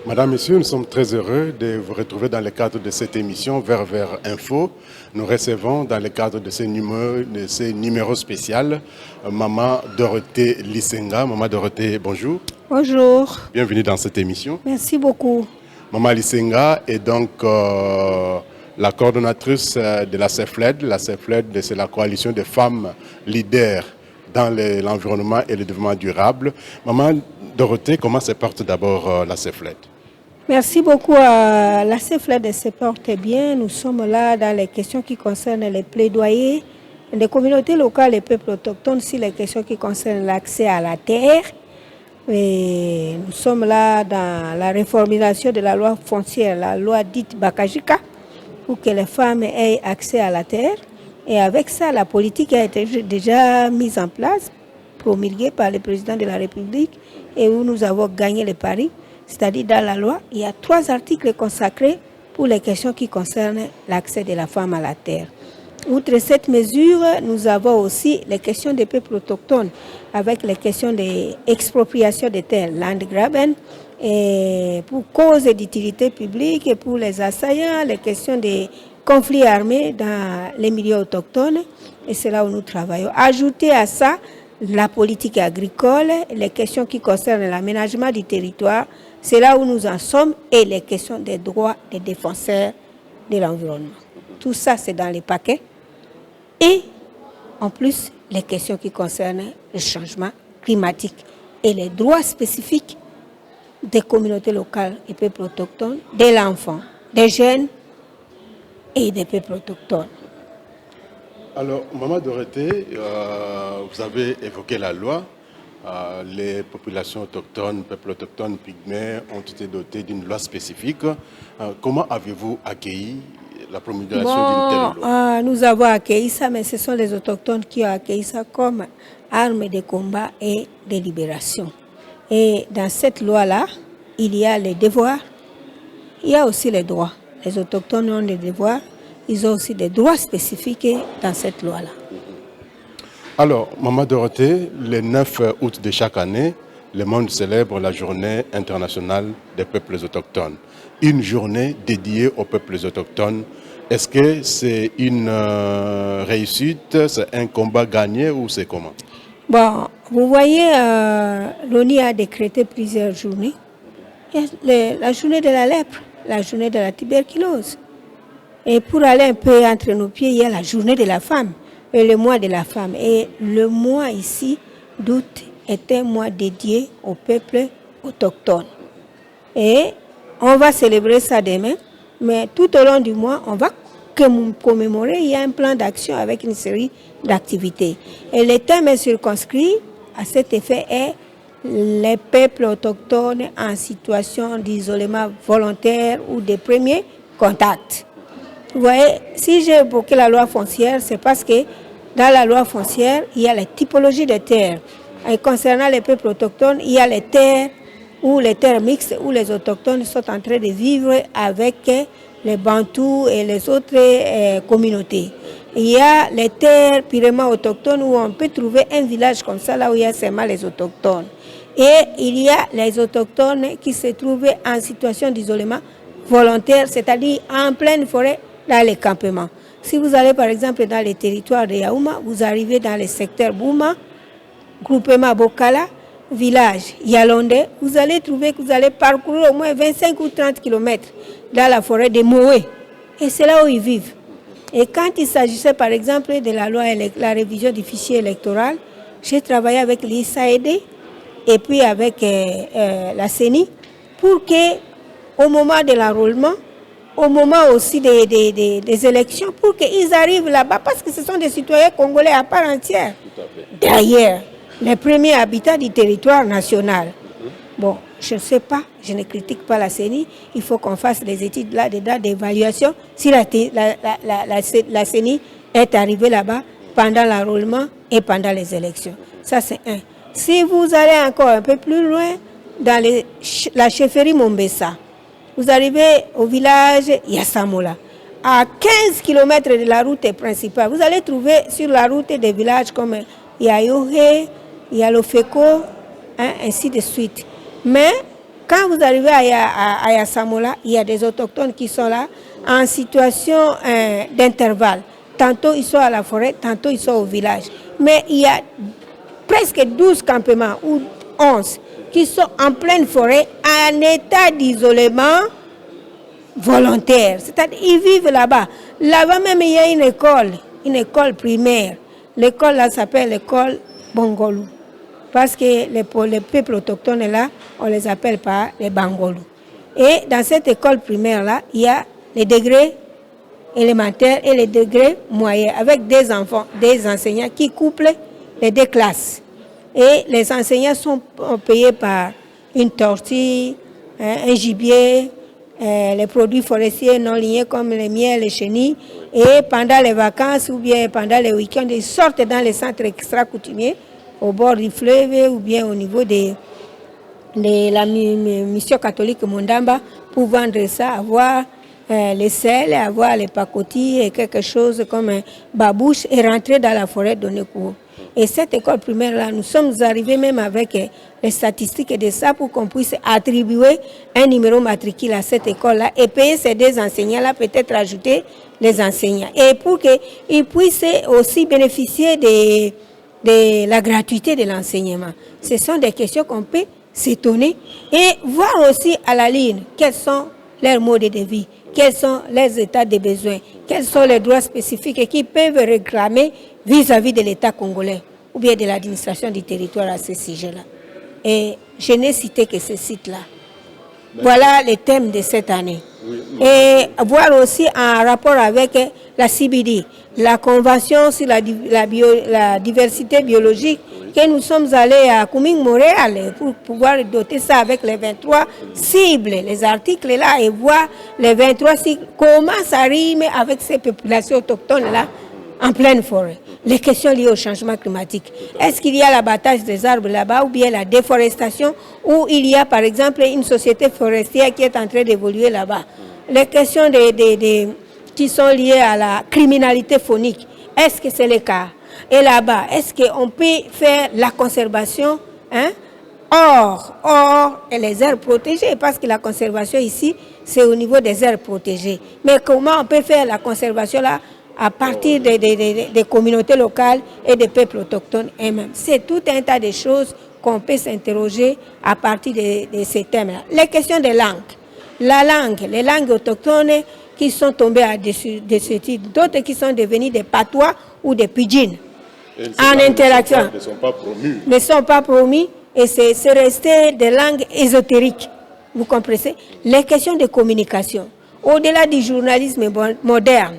Madame, Messieurs, nous sommes très heureux de vous retrouver dans le cadre de cette émission Vers Info. Nous recevons dans le cadre de ces numéros spéciaux Maman Dorothée Lisenga. Maman Dorothée, bonjour. Bonjour. Bienvenue dans cette émission. Merci beaucoup. Maman Lisenga est donc la coordonnatrice de la CEFLED. La CEFLED, c'est la coalition des femmes leaders dans l'environnement et le développement durable. Maman Dorothée, comment se porte d'abord la CEFLED? Merci beaucoup. La CEFLED se porte bien. Nous sommes là dans les questions qui concernent les plaidoyers des communautés locales et peuples autochtones sur les questions qui concernent l'accès à la terre. Et nous sommes là dans la réformulation de la loi foncière, la loi dite Bakajika, pour que les femmes aient accès à la terre. Et avec ça, la politique a été déjà mise en place, promulguée par le président de la République, et où nous avons gagné le pari. C'est-à-dire dans la loi, il y a 3 articles consacrés pour les questions qui concernent l'accès de la femme à la terre. Outre cette mesure, nous avons aussi les questions des peuples autochtones, avec les questions d'expropriation des terres, land grabbing, et pour cause d'utilité publique et pour les assaillants, les questions des conflits armés dans les milieux autochtones, et c'est là où nous travaillons. Ajouter à ça la politique agricole, les questions qui concernent l'aménagement du territoire, c'est là où nous en sommes, et les questions des droits des défenseurs de l'environnement. Tout ça, c'est dans les paquets. Et en plus, les questions qui concernent le changement climatique et les droits spécifiques des communautés locales et peuples autochtones, de l'enfant, des jeunes et des peuples autochtones. Alors, Maman Dorothée, vous avez évoqué la loi. Les populations autochtones, peuples autochtones, pygmées ont été dotés d'une loi spécifique. Comment avez-vous accueilli la promulgation d'une telle loi? Nous avons accueilli ça, mais ce sont les autochtones qui ont accueilli ça comme arme de combat et de libération. Et dans cette loi-là, il y a les devoirs, il y a aussi les droits. Les autochtones ont des devoirs, ils ont aussi des droits spécifiques dans cette loi-là. Alors, Maman Dorothée, le 9 août de chaque année, le monde célèbre la journée internationale des peuples autochtones. Une journée dédiée aux peuples autochtones. Est-ce que c'est une réussite, c'est un combat gagné ou c'est comment? Bon, vous voyez, l'ONU a décrété plusieurs journées. Il y a la journée de la lèpre, la journée de la tuberculose. Et pour aller un peu entre nos pieds, il y a la journée de la femme. Et le mois de la femme. Et le mois ici, d'août, est un mois dédié au peuple autochtone. Et on va célébrer ça demain, mais tout au long du mois, on va commémorer, il y a un plan d'action avec une série d'activités. Et le thème circonscrit à cet effet est les peuples autochtones en situation d'isolement volontaire ou de premier contact. Vous voyez, si j'ai évoqué la loi foncière, c'est parce que dans la loi foncière, il y a les typologies de terres. Et concernant les peuples autochtones, il y a les terres ou les terres mixtes où les autochtones sont en train de vivre avec les Bantous et les autres communautés. Il y a les terres purement autochtones où on peut trouver un village comme ça, là où il y a seulement les autochtones. Et il y a les autochtones qui se trouvent en situation d'isolement volontaire, c'est-à-dire en pleine forêt, dans les campements. Si vous allez par exemple dans les territoires de Yaouma, vous arrivez dans le secteur Bouma, groupement Bokala, village Yalonde, vous allez trouver que vous allez parcourir au moins 25 ou 30 km dans la forêt de Moé. Et c'est là où ils vivent. Et quand il s'agissait par exemple de la loi, la révision du fichier électoral, j'ai travaillé avec l'ISAED et puis avec la CENI pour que au moment de l'enrôlement, au moment aussi des élections, pour qu'ils arrivent là-bas, parce que ce sont des citoyens congolais à part entière. D'ailleurs, les premiers habitants du territoire national. Bon, je ne sais pas, je ne critique pas la CENI, il faut qu'on fasse des études là-dedans d'évaluation si la CENI est arrivée là-bas pendant l'enrôlement et pendant les élections. Ça, c'est un. Si vous allez encore un peu plus loin, dans la chefferie Mombessa, vous arrivez au village Yassamola. À 15 km de la route principale, vous allez trouver sur la route des villages comme Yayohe, Yalofeko, ainsi de suite. Mais quand vous arrivez à Yasamola, il y a des autochtones qui sont là en situation d'intervalle. Tantôt ils sont à la forêt, tantôt ils sont au village. Mais il y a presque 12 campements ou 11 qui sont en pleine forêt en état d'isolement volontaire. C'est-à-dire qu'ils vivent là-bas. Là-bas même, il y a une école primaire. L'école là s'appelle l'école Bongolou. Parce que les peuples autochtones là, on les appelle pas les Bangolou. Et dans cette école primaire là, il y a les degrés élémentaires et les degrés moyens, avec des enfants, des enseignants qui couplent les deux classes. Et les enseignants sont payés par une tortue, un gibier, les produits forestiers non liés comme les miels, les chenilles. Et pendant les vacances ou bien pendant les week-ends, ils sortent dans les centres extra-coutumiers, au bord du fleuve ou bien au niveau de la mission catholique Mondamba pour vendre ça, avoir les sels, avoir les pacotis et quelque chose comme un babouche et rentrer dans la forêt donner cours. Et cette école primaire-là, nous sommes arrivés même avec les statistiques de ça pour qu'on puisse attribuer un numéro matricule à cette école-là et payer ces deux enseignants-là, peut-être ajouter les enseignants. Et pour qu'ils puissent aussi bénéficier de la gratuité de l'enseignement. Ce sont des questions qu'on peut s'étonner et voir aussi à la ligne quels sont leurs modes de vie, quels sont les états de besoin, quels sont les droits spécifiques qu'ils peuvent réclamer vis-à-vis de l'État congolais ou bien de l'administration du territoire à ce sujet-là. Et je n'ai cité que ce site-là. Voilà les thèmes de cette année. Et voir aussi en rapport avec la CBD, la Convention sur la diversité biologique, que nous sommes allés à Kuming, Montréal, pour pouvoir doter ça avec les 23 cibles, les articles là, et voir les 23 cibles, comment ça rime avec ces populations autochtones-là en pleine forêt. Les questions liées au changement climatique. Est-ce qu'il y a l'abattage des arbres là-bas ou bien la déforestation ou il y a par exemple une société forestière qui est en train d'évoluer là-bas? Les questions qui sont liées à la criminalité faunique, est-ce que c'est le cas? Et là-bas, est-ce qu'on peut faire la conservation hors les aires protégées? Parce que la conservation ici, c'est au niveau des aires protégées. Mais comment on peut faire la conservation là à partir des communautés locales et des peuples autochtones eux-mêmes? C'est tout un tas de choses qu'on peut s'interroger à partir de ces thèmes-là. Les questions de langue. La langue, les langues autochtones qui sont tombées à de ce titre, d'autres qui sont devenues des patois ou des pidgins. En interaction. Ne sont pas promis et c'est resté des langues ésotériques. Vous comprenez? Les questions de communication, au-delà du journalisme moderne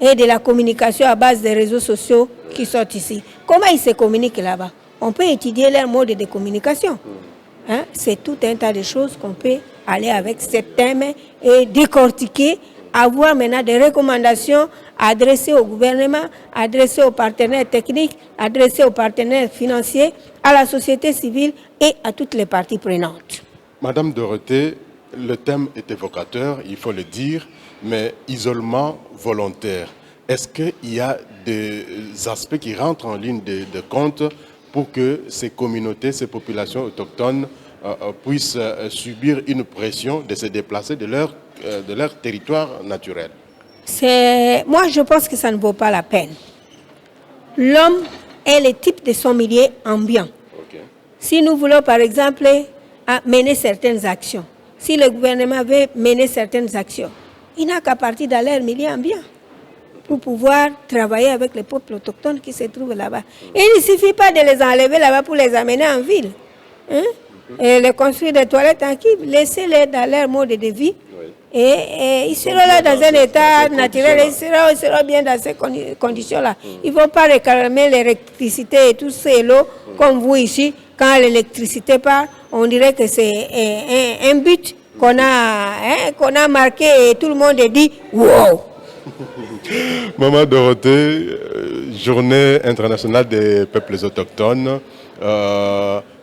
et de la communication à base des réseaux sociaux qui sont ici. Comment ils se communiquent là-bas? On peut étudier leur mode de communication. C'est tout un tas de choses qu'on peut aller avec ce thème et décortiquer, avoir maintenant des recommandations adressées au gouvernement, adressées aux partenaires techniques, adressées aux partenaires financiers, à la société civile et à toutes les parties prenantes. Madame Dorothée, le thème est évocateur, il faut le dire, mais isolement volontaire. Est-ce qu'il y a des aspects qui rentrent en ligne de compte pour que ces communautés, ces populations autochtones puissent subir une pression de se déplacer de leur territoire naturel? Moi, je pense que ça ne vaut pas la peine. L'homme est le type de son milieu ambiant. Okay. Si nous voulons, par exemple, mener certaines actions, si le gouvernement veut mener certaines actions, il n'a qu'à partir dans leur milieu ambiant pour pouvoir travailler avec les peuples autochtones qui se trouvent là-bas. Il ne suffit pas de les enlever là-bas pour les amener en ville. Et les construire des toilettes en qui, laissez-les dans leur mode de vie. Et ils seront là dans un état naturel, ils seront bien dans ces conditions-là. Ils ne vont pas réclamer l'électricité et tout c'est l'eau comme vous ici. Quand l'électricité part, on dirait que c'est un but qu'on a marqué et tout le monde dit « wow ». Maman Dorothée, journée internationale des peuples autochtones.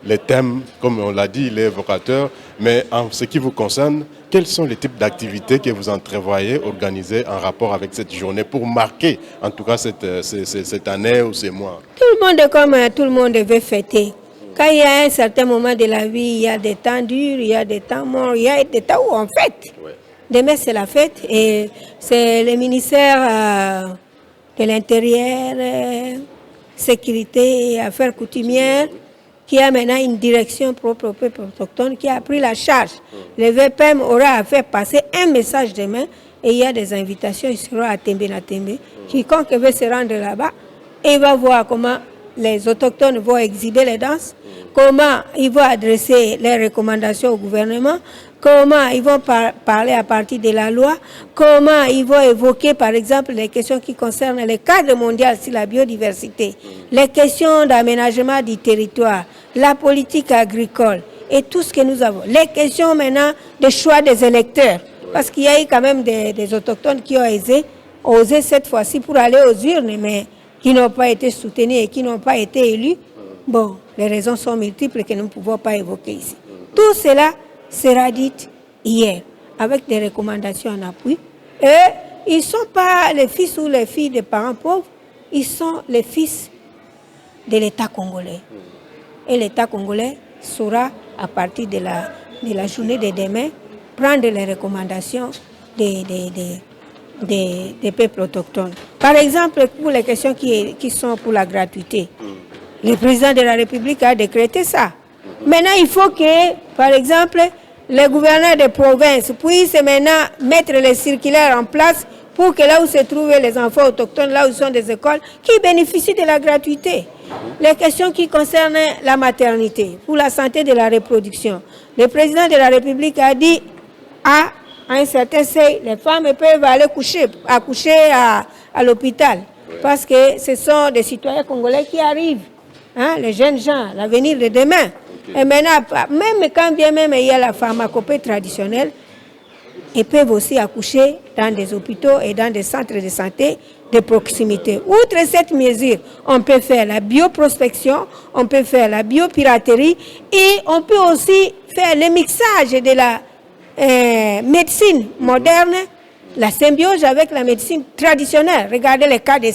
Les thèmes, comme on l'a dit, il est évocateur, mais en ce qui vous concerne, quels sont les types d'activités que vous entrevoyez organiser en rapport avec cette journée pour marquer, en tout cas, cette année ou ces mois? Tout le monde, comme tout le monde, veut fêter. Quand il y a un certain moment de la vie, il y a des temps durs, il y a des temps morts, il y a des temps où on fête. Demain, c'est la fête et c'est le ministère de l'Intérieur, Sécurité et Affaires coutumières qui a maintenant une direction propre au peuple autochtone qui a pris la charge. Le VPM aura à faire passer un message demain et il y a des invitations, il sera à Tembe na Tembe. Quiconque veut se rendre là-bas, il va voir comment les autochtones vont exhiber les danses, comment ils vont adresser les recommandations au gouvernement, comment ils vont parler à partir de la loi, comment ils vont évoquer par exemple les questions qui concernent le cadre mondial sur la biodiversité, les questions d'aménagement du territoire, la politique agricole et tout ce que nous avons. Les questions maintenant de choix des électeurs, parce qu'il y a eu quand même des autochtones qui ont osé cette fois-ci pour aller aux urnes, mais qui n'ont pas été soutenus et qui n'ont pas été élus. Bon, les raisons sont multiples que nous ne pouvons pas évoquer ici. Tout cela sera dit hier, avec des recommandations en appui. Et ils ne sont pas les fils ou les filles des parents pauvres, ils sont les fils de l'État congolais. Et l'État congolais saura, à partir de la journée de demain, prendre les recommandations des peuples autochtones. Par exemple, pour les questions qui sont pour la gratuité, le président de la République a décrété ça. Maintenant, il faut que, par exemple, les gouverneurs de province puissent maintenant mettre les circulaires en place pour que là où se trouvent les enfants autochtones, là où sont des écoles, qui bénéficient de la gratuité. Les questions qui concernent la maternité, pour la santé de la reproduction. Le président de la République a dit à un certain seuil, les femmes peuvent aller accoucher à l'hôpital. Parce que ce sont des citoyens congolais qui arrivent. Hein, les jeunes gens, l'avenir de demain. Et maintenant, même quand bien même il y a la pharmacopée traditionnelle, ils peuvent aussi accoucher dans des hôpitaux et dans des centres de santé de proximité. Outre cette mesure, on peut faire la bioprospection, on peut faire la biopiraterie et on peut aussi faire le mixage de la médecine moderne, la symbiose avec la médecine traditionnelle. Regardez les cas de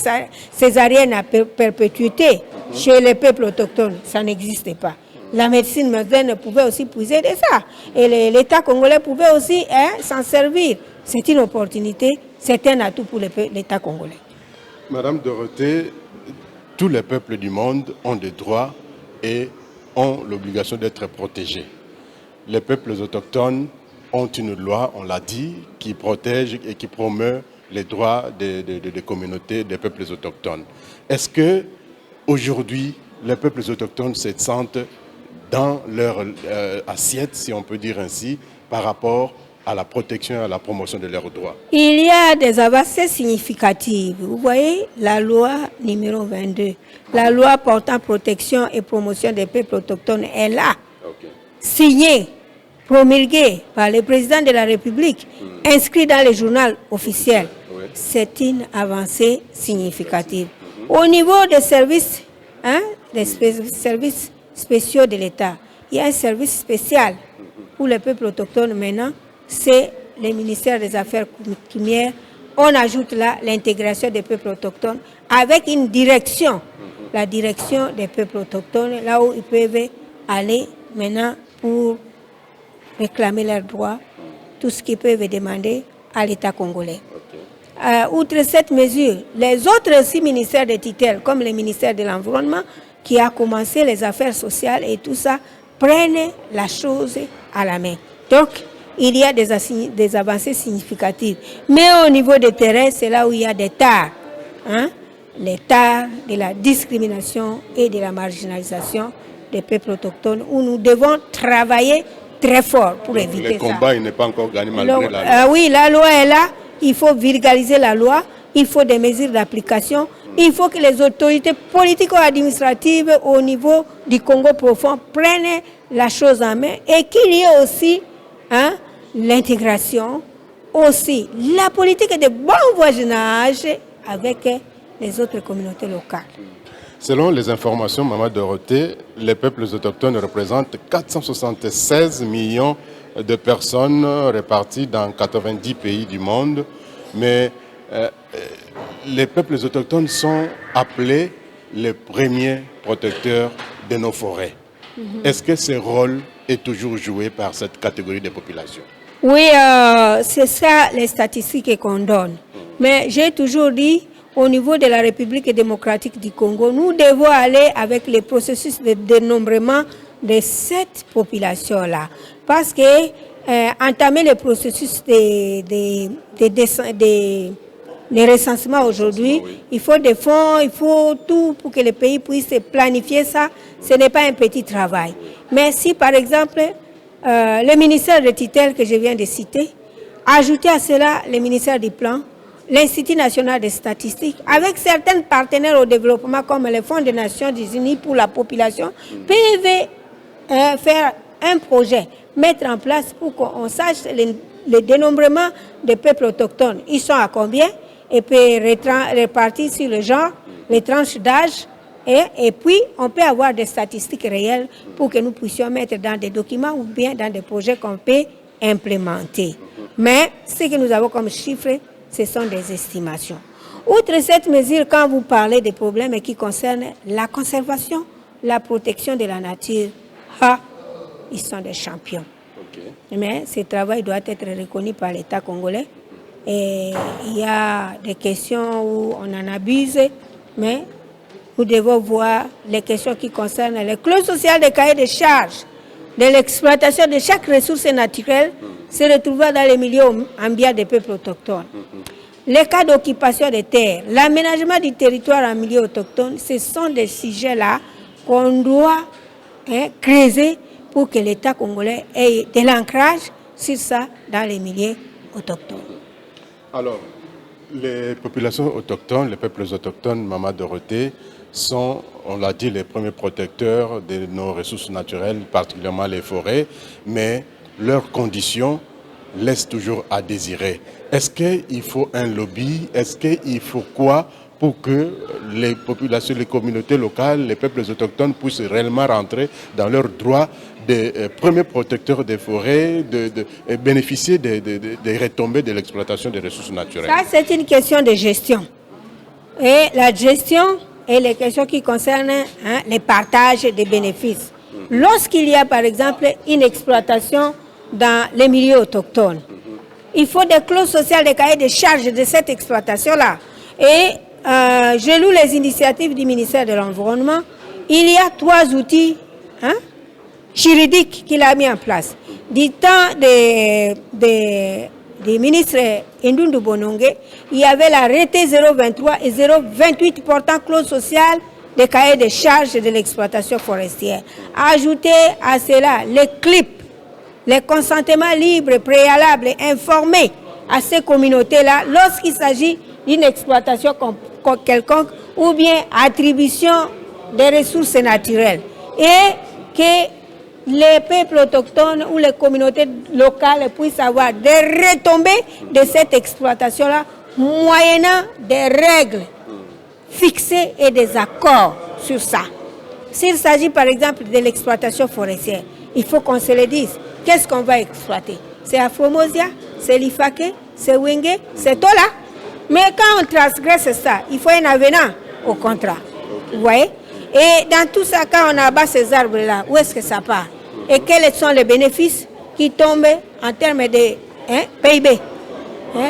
césarienne à perpétuité chez les peuples autochtones, ça n'existait pas. La médecine moderne pouvait aussi puiser de ça. Et l'État congolais pouvait aussi s'en servir. C'est une opportunité, c'est un atout pour l'État congolais. Madame Dorothée, tous les peuples du monde ont des droits et ont l'obligation d'être protégés. Les peuples autochtones ont une loi, on l'a dit, qui protège et qui promeut les droits des communautés, des peuples autochtones. Est-ce que aujourd'hui, les peuples autochtones se sentent dans leur assiette, si on peut dire ainsi, par rapport à la protection et à la promotion de leurs droits? Il y a des avancées significatives. Vous voyez, la loi numéro 22, la loi portant protection et promotion des peuples autochtones est là, signée, promulguée par le président de la République, inscrit dans le journal officiel. C'est une avancée significative. Au niveau des services, des services spéciaux de l'État, il y a un service spécial pour les peuples autochtones maintenant, c'est le ministère des Affaires coutumières. On ajoute là l'intégration des peuples autochtones avec une direction, la direction des peuples autochtones, là où ils peuvent aller maintenant pour réclamer leurs droits, tout ce qu'ils peuvent demander à l'État congolais. Outre cette mesure, les autres 6 ministères de tutelle, comme le ministère de l'Environnement, qui a commencé les affaires sociales et tout ça, prennent la chose à la main. Donc, il y a des avancées significatives. Mais au niveau des terrains, c'est là où il y a des tares. Les tares de la discrimination et de la marginalisation des peuples autochtones, où nous devons travailler très fort pour éviter ça. Le combat n'est pas encore gagné malgré la loi. Oui, la loi est là. Il faut vulgariser la loi. Il faut des mesures d'application. Il faut que les autorités politico-administratives au niveau du Congo profond prennent la chose en main et qu'il y ait aussi l'intégration, aussi la politique de bon voisinage avec les autres communautés locales. Selon les informations, Maman Dorothée, les peuples autochtones représentent 476 millions de personnes réparties dans 90 pays du monde, mais les peuples autochtones sont appelés les premiers protecteurs de nos forêts. Est-ce que ce rôle est toujours joué par cette catégorie de population? Oui, c'est ça les statistiques qu'on donne. Mais j'ai toujours dit, au niveau de la République démocratique du Congo, nous devons aller avec les processus de dénombrement de cette population-là. Parce que entamer le processus de recensement aujourd'hui, il faut des fonds, il faut tout pour que le pays puisse planifier ça. Ce n'est pas un petit travail. Mais si, par exemple, le ministère de tutelle que je viens de citer, ajouter à cela le ministère du Plan, l'Institut national des statistiques, avec certains partenaires au développement comme le Fonds des Nations Unies pour la population, peuvent faire un projet, mettre en place pour qu'on sache le dénombrement des peuples autochtones. Ils sont à combien? Et puis répartis sur le genre, les tranches d'âge. Et puis, on peut avoir des statistiques réelles pour que nous puissions mettre dans des documents ou bien dans des projets qu'on peut implémenter. Mais ce que nous avons comme chiffres, ce sont des estimations. Outre cette mesure, quand vous parlez des problèmes qui concernent la conservation, la protection de la nature, ils sont des champions. Okay. Mais ce travail doit être reconnu par l'État congolais. Et il y a des questions où on en abuse, mais nous devons voir les questions qui concernent les clauses sociales des cahiers de charges, de l'exploitation de chaque ressource naturelle se retrouvant dans les milieux ambiants des peuples autochtones. Les cas d'occupation des terres, l'aménagement du territoire en milieu autochtone, ce sont des sujets-là qu'on doit creuser pour que l'État congolais ait de l'ancrage sur ça dans les milieux autochtones. Alors, les populations autochtones, les peuples autochtones, Maman Dorothée, sont, on l'a dit, les premiers protecteurs de nos ressources naturelles, particulièrement les forêts, mais leurs conditions laissent toujours à désirer. Est-ce qu'il faut un lobby? Est-ce qu'il faut quoi pour que les populations, les communautés locales, les peuples autochtones puissent réellement rentrer dans leurs droits des premiers protecteurs des forêts, de bénéficier des retombées de l'exploitation des ressources naturelles? Ça, c'est une question de gestion. Et la gestion et les questions qui concernent les partages des bénéfices. Lorsqu'il y a, par exemple, une exploitation dans les milieux autochtones, il faut des clauses sociales, des cahiers de charges de cette exploitation-là. Et je loue les initiatives du ministère de l'Environnement. Il y a 3 outils juridiques qu'il a mis en place. Du temps des ministres Indundu Bonongue, il y avait l'arrêté 023 et 028 portant clause sociale des cahiers de charges de l'exploitation forestière. Ajouter à cela les clips, les consentements libres, préalables et informés à ces communautés-là lorsqu'il s'agit d'une exploitation quelconque ou bien attribution des ressources naturelles. Et que les peuples autochtones ou les communautés locales puissent avoir des retombées de cette exploitation-là moyennant des règles fixées et des accords sur ça. S'il s'agit par exemple de l'exploitation forestière, il faut qu'on se le dise. Qu'est-ce qu'on va exploiter? C'est Afromosia, c'est l'Ifake, c'est Wenge, c'est Tola. Mais quand on transgresse ça, il faut un avenant au contrat. Vous voyez? Et dans tout ça, quand on abat ces arbres-là, où est-ce que ça part? Et quels sont les bénéfices qui tombent en termes de PIB,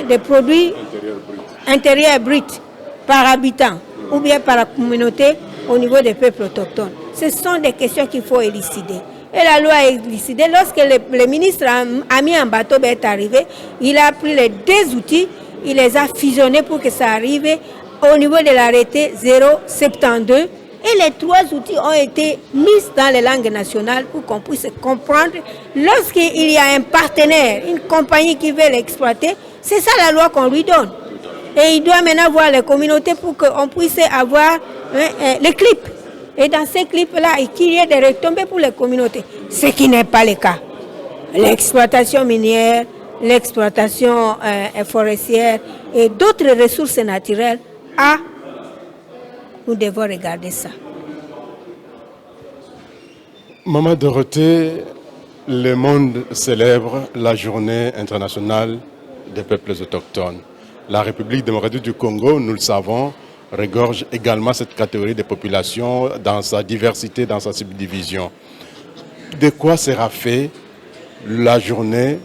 des produits intérieurs bruts par habitant ou bien par la communauté au niveau des peuples autochtones? Ce sont des questions qu'il faut élucider. Et la loi est élucidée. Lorsque le ministre Ami Ambato est arrivé, il a pris les 2 outils, il les a fusionnés pour que ça arrive au niveau de l'arrêté 072. Et les 3 outils ont été mis dans les langues nationales pour qu'on puisse comprendre. Lorsqu'il y a un partenaire, une compagnie qui veut l'exploiter, c'est ça la loi qu'on lui donne. Et il doit maintenant voir les communautés pour qu'on puisse avoir les clips. Et dans ces clips-là, qu'il y ait des retombées pour les communautés. Ce qui n'est pas le cas. L'exploitation minière, l'exploitation forestière et d'autres ressources naturelles nous devons regarder ça. Maman Dorothée, le monde célèbre la journée internationale des peuples autochtones. La République démocratique du Congo, nous le savons, regorge également cette catégorie de population dans sa diversité, dans sa subdivision. de quoi sera fait la journée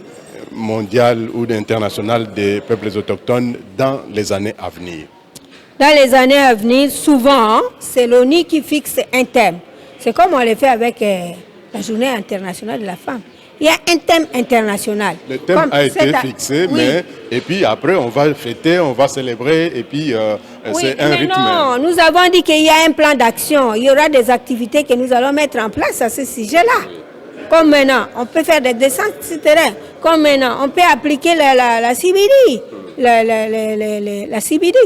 mondiale ou internationale des peuples autochtones dans les années à venir? Dans les années à venir, souvent, c'est l'ONU qui fixe un thème. C'est comme on le fait avec la journée internationale de la femme. Il y a un thème international. Le thème a été fixé, oui. Et puis après, on va fêter, on va célébrer, et puis c'est un rythme. Non, nous avons dit qu'il y a un plan d'action. Il y aura des activités que nous allons mettre en place à ce sujet-là. Comme maintenant, on peut faire des descentes sur terrain. Comme maintenant, on peut appliquer la CBD. La CBD.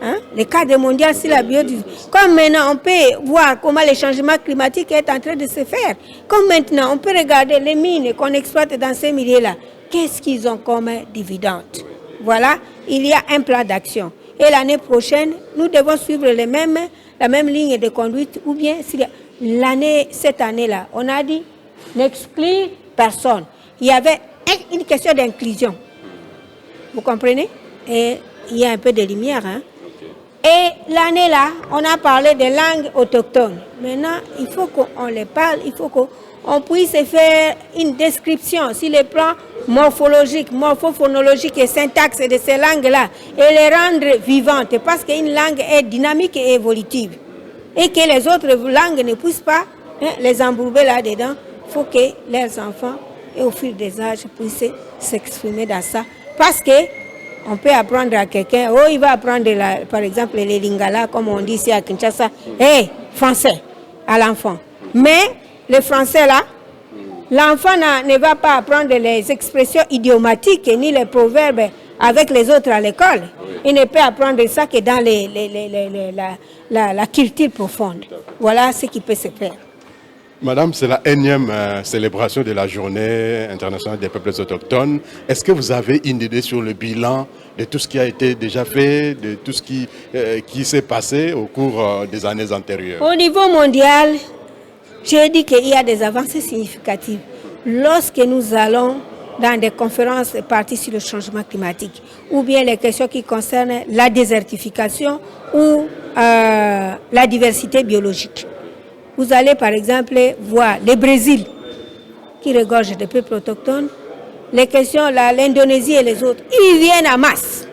Hein? Le cadre mondial sur la biodiversité. Comme maintenant, on peut voir comment le changement climatique est en train de se faire. Comme maintenant, on peut regarder les mines qu'on exploite dans ces milieux-là. Qu'est-ce qu'ils ont comme dividendes? Voilà, il y a un plan d'action. Et l'année prochaine, nous devons suivre la même ligne de conduite. Ou bien, cette année-là, on a dit n'exclure personne. Il y avait une question d'inclusion. Vous comprenez? Et il y a un peu de lumière, hein? Et l'année-là, on a parlé des langues autochtones. Maintenant, il faut qu'on les parle, il faut qu'on puisse faire une description sur les plans morphologiques, morphophonologiques et syntaxe de ces langues-là et les rendre vivantes parce qu'une langue est dynamique et évolutive. Et que les autres langues ne puissent pas les embourber là-dedans. Il faut que leurs enfants, et au fil des âges, puissent s'exprimer dans ça. Parce que on peut apprendre à quelqu'un, il va apprendre par exemple les lingala, comme on dit ici à Kinshasa, français à l'enfant. Mais le français là, l'enfant ne va pas apprendre les expressions idiomatiques ni les proverbes avec les autres à l'école. Il ne peut apprendre ça que dans la culture profonde. Voilà ce qui peut se faire. Madame, c'est la énième célébration de la journée internationale des peuples autochtones. Est-ce que vous avez une idée sur le bilan de tout ce qui a été déjà fait, de tout ce qui s'est passé au cours des années antérieures? Au niveau mondial, j'ai dit qu'il y a des avancées significatives. Lorsque nous allons dans des conférences parties sur le changement climatique, ou bien les questions qui concernent la désertification ou la diversité biologique. Vous allez par exemple voir le Brésil qui regorge des peuples autochtones, les questions, l'Indonésie et les autres, ils viennent en masse.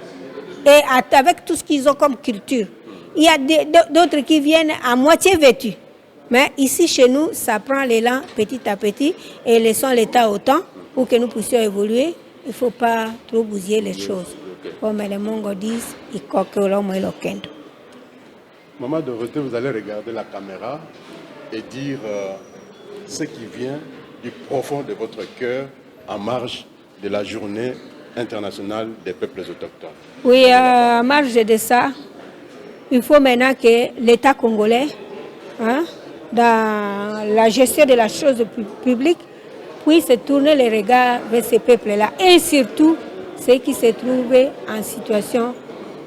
Et avec tout ce qu'ils ont comme culture. Il y a d'autres qui viennent à moitié vêtus. Mais ici chez nous, ça prend l'élan petit à petit et laissons l'État au temps pour que nous puissions évoluer. Il ne faut pas trop bousiller les choses. Comme les Mongos disent, ils coquent l'homme et le kendo. Maman Dorothée, vous allez regarder la caméra et dire ce qui vient du profond de votre cœur en marge de la journée internationale des peuples autochtones. Oui, en marge de ça, il faut maintenant que l'État congolais, dans la gestion de la chose publique, puisse tourner les regards vers ces peuples-là. Et surtout, ceux qui se trouvent en situation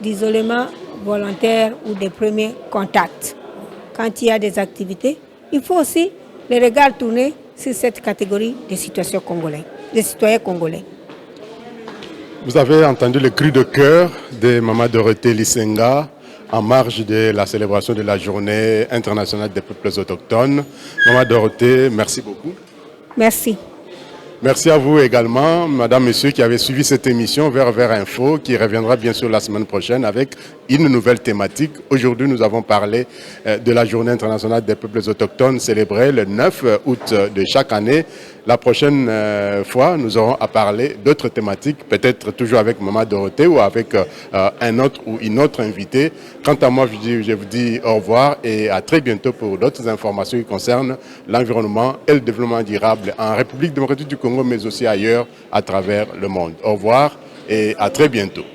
d'isolement volontaire ou de premiers contacts. Quand il y a des activités, il faut aussi les regards tournés sur cette catégorie de citoyens congolais. Vous avez entendu le cri de cœur de Maman Dorothée Lisenga en marge de la célébration de la journée internationale des peuples autochtones. Maman Dorothée, merci beaucoup. Merci. Merci à vous également, Madame, Monsieur, qui avez suivi cette émission Vers Info, qui reviendra bien sûr la semaine prochaine avec une nouvelle thématique. Aujourd'hui, nous avons parlé de la Journée internationale des peuples autochtones célébrée le 9 août de chaque année. La prochaine fois, nous aurons à parler d'autres thématiques, peut-être toujours avec Maman Dorothée ou avec un autre ou une autre invitée. Quant à moi, je vous dis au revoir et à très bientôt pour d'autres informations qui concernent l'environnement et le développement durable en République démocratique du Congo, mais aussi ailleurs à travers le monde. Au revoir et à très bientôt.